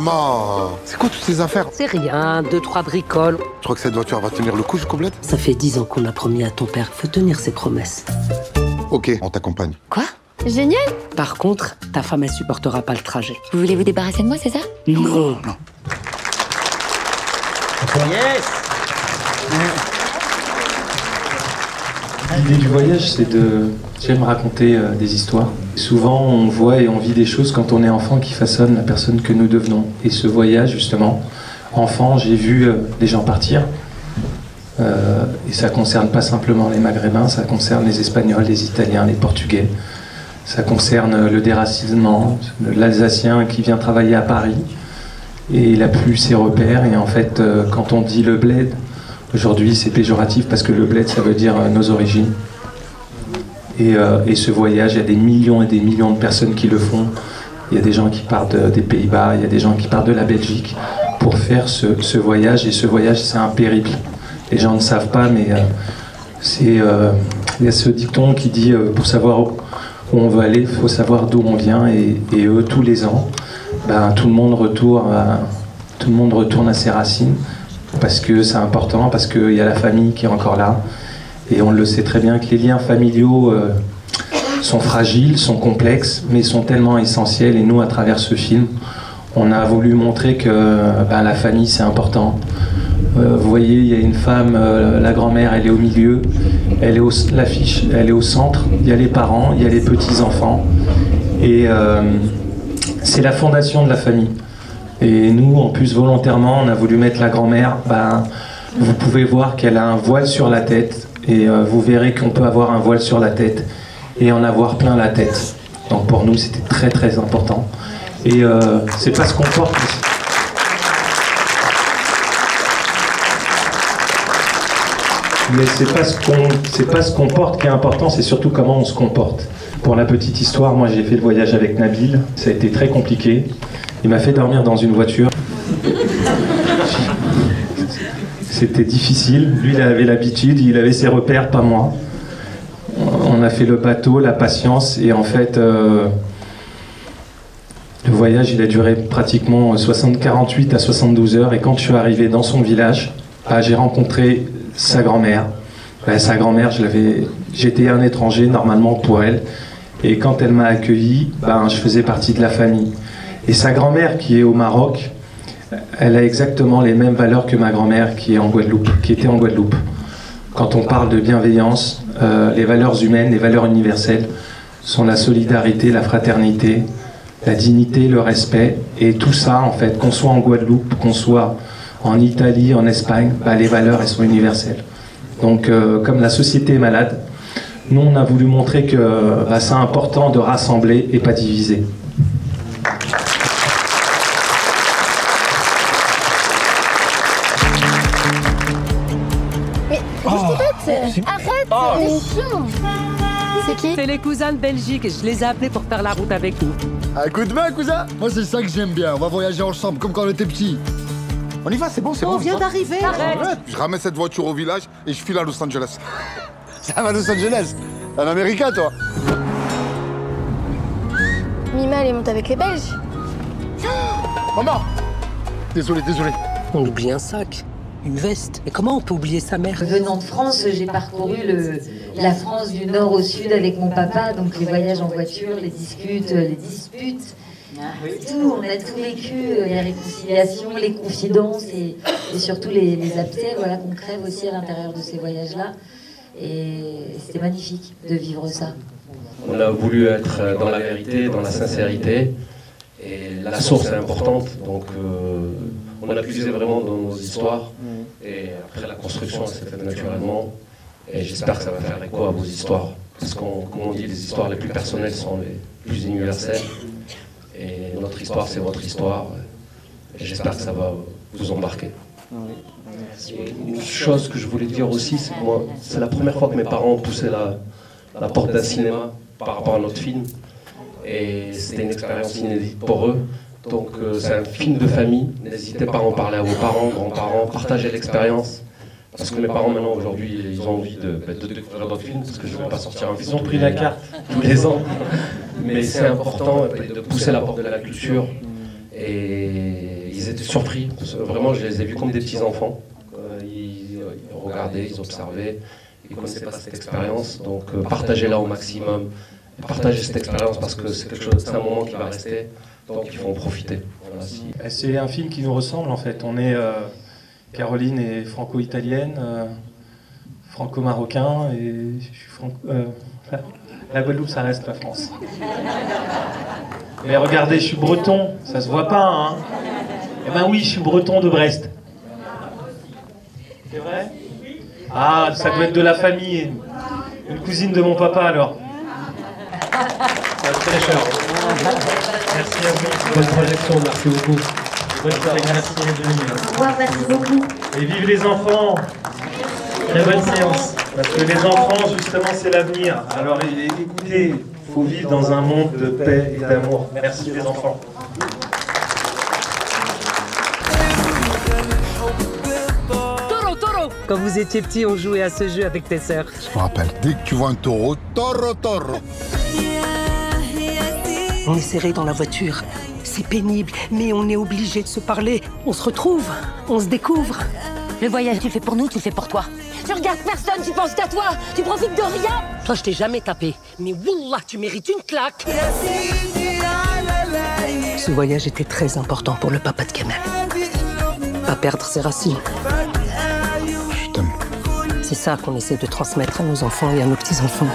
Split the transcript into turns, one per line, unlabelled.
Maman, c'est quoi toutes ces affaires?
C'est rien, 2-3 bricoles.
Tu crois que cette voiture va tenir le coup jusqu'au bled?
Ça fait 10 ans qu'on a promis à ton père. Faut tenir ses promesses.
Ok, on t'accompagne.
Quoi? Génial!
Par contre, ta femme, elle supportera pas le trajet.
Vous voulez vous débarrasser de moi, c'est ça?
Non.
Yes!
L'idée du voyage, c'est de... J'aime raconter des histoires. Souvent, on voit et on vit des choses quand on est enfant qui façonnent la personne que nous devenons. Et ce voyage, justement, enfant, j'ai vu les gens partir. Et ça concerne pas simplement les Maghrébins, ça concerne les Espagnols, les Italiens, les Portugais. Ça concerne le déracinement, l'Alsacien qui vient travailler à Paris. Et il a plus ses repères. Et en fait, quand on dit le bled, aujourd'hui c'est péjoratif parce que le bled, ça veut dire nos origines. Et ce voyage, il y a des millions et des millions de personnes qui le font. Il y a des gens qui partent des Pays-Bas, il y a des gens qui partent de la Belgique pour faire ce voyage. Et ce voyage, c'est un périple. Les gens ne savent pas, mais il y a ce dicton qui dit pour savoir où on veut aller, il faut savoir d'où on vient. Et eux, tous les ans, tout le monde retourne à ses racines parce que c'est important, parce qu'il y a la famille qui est encore là. Et on le sait très bien que les liens familiaux sont fragiles, sont complexes, mais sont tellement essentiels. Et nous, à travers ce film, on a voulu montrer que la famille, c'est important. Vous voyez, il y a une femme, la grand-mère, elle est au milieu, l'affiche, elle est au centre. Il y a les parents, il y a les petits-enfants. Et c'est la fondation de la famille. Et nous, en plus, volontairement, on a voulu mettre la grand-mère. Vous pouvez voir qu'elle a un voile sur la tête. Et vous verrez qu'on peut avoir un voile sur la tête et en avoir plein la tête. Donc pour nous, c'était très très important. Et c'est pas ce qu'on porte. Mais c'est pas ce qu'on porte qui est important, c'est surtout comment on se comporte. Pour la petite histoire, moi j'ai fait le voyage avec Nabil. Ça a été très compliqué. Il m'a fait dormir dans une voiture. C'était difficile. Lui, il avait l'habitude, il avait ses repères, pas moi. On a fait le bateau, la patience, et en fait, le voyage, il a duré pratiquement 48 à 72 heures. Et quand je suis arrivé dans son village, j'ai rencontré sa grand-mère. Sa grand-mère, j'étais un étranger normalement pour elle. Et quand elle m'a accueilli, je faisais partie de la famille. Et sa grand-mère, qui est au Maroc, elle a exactement les mêmes valeurs que ma grand-mère qui était en Guadeloupe. Quand on parle de bienveillance, les valeurs humaines, les valeurs universelles sont la solidarité, la fraternité, la dignité, le respect. Et tout ça, en fait, qu'on soit en Guadeloupe, qu'on soit en Italie, en Espagne, les valeurs, elles sont universelles. Donc, comme la société est malade, nous, on a voulu montrer que c'est important de rassembler et pas diviser.
Arrête, c'est chiant. C'est qui?
C'est les cousins de Belgique. Je les ai appelés pour faire la route avec nous.
Un coup de main, cousin? Moi, c'est ça que j'aime bien. On va voyager ensemble, comme quand on était petits.
On y va, c'est bon, c'est bon.
On vient d'arriver.
Arrête. Je ramène cette voiture au village et je file à Los Angeles. Ça va à Los Angeles? Un Américain, toi?
Mima, elle est montée avec les Belges.
Maman! Désolé.
On oublie un sac. Une veste. Mais comment on peut oublier sa mère?
Venant de France, j'ai parcouru la France du nord au sud avec mon papa, donc les voyages en voiture, les disputes, tout, on a tout vécu, les réconciliations, les confidences et surtout les abcès qu'on crève aussi à l'intérieur de ces voyages-là. Et c'était magnifique de vivre ça.
On a voulu être dans la vérité, dans la sincérité, et la source est importante, donc on a puisé vraiment dans nos histoires, et après la construction s'est faite naturellement, et j'espère que ça va faire écho à vos histoires, parce qu'on, comme on dit, les histoires les plus personnelles sont les plus universelles, et notre histoire c'est votre histoire, et j'espère que ça va vous embarquer. Une chose que je voulais dire aussi, c'est que moi, c'est la première fois que mes parents ont poussé la porte d'un cinéma par rapport à notre film, et c'était une expérience inédite pour eux. Donc c'est un film de famille, n'hésitez pas à en parler à vos parents, grands-parents, partagez l'expérience. Parce que mes parents maintenant aujourd'hui, ils ont envie de découvrir d'autres films, parce que je ne vais pas sortir un film. Ils ont pris la carte tous les ans. Mais c'est important de pousser la porte de la culture. Et étaient surpris. Parce que vraiment, je les ai vus comme des petits-enfants. Ils regardaient, ils observaient, ils ne connaissaient pas cette expérience. Donc, partagez-la au maximum. Partagez cette expérience parce que c'est un moment qui va rester. Donc, il faut en profiter. Voilà,
C'est un film qui nous ressemble, en fait. On est... Caroline est franco-italienne, franco-marocain, et je suis la Guadeloupe, ça reste la France. Mais regardez, je suis breton, ça se voit pas, hein. Eh ben oui, je suis breton de Brest. C'est vrai? Ah, ça doit être de la famille. Une cousine de mon papa, alors. Ça va être très cher. Merci à vous.
bonne projection, merci beaucoup.
Bonne soirée, merci.
Au revoir, merci beaucoup.
Et vive les enfants! Très bonne séance. Parce que les enfants, justement, c'est l'avenir. Alors écoutez, il faut vivre dans un monde de paix et d'amour. Merci les enfants.
Taureau, taureau. Quand vous étiez petit, on jouait à ce jeu avec tes sœurs.
Je me rappelle, dès que tu vois un taureau, taureau, taureau.
On est serrés dans la voiture. C'est pénible, mais on est obligé de se parler. On se retrouve, on se découvre.
Le voyage, tu le fais pour nous, tu le fais pour toi. Tu regardes personne, tu penses qu'à toi, tu profites de rien.
Toi, je t'ai jamais tapé, mais wallah, tu mérites une claque. Ce voyage était très important pour le papa de Kamel. Pas perdre ses racines.
Je t'aime.
C'est ça qu'on essaie de transmettre à nos enfants et à nos petits-enfants.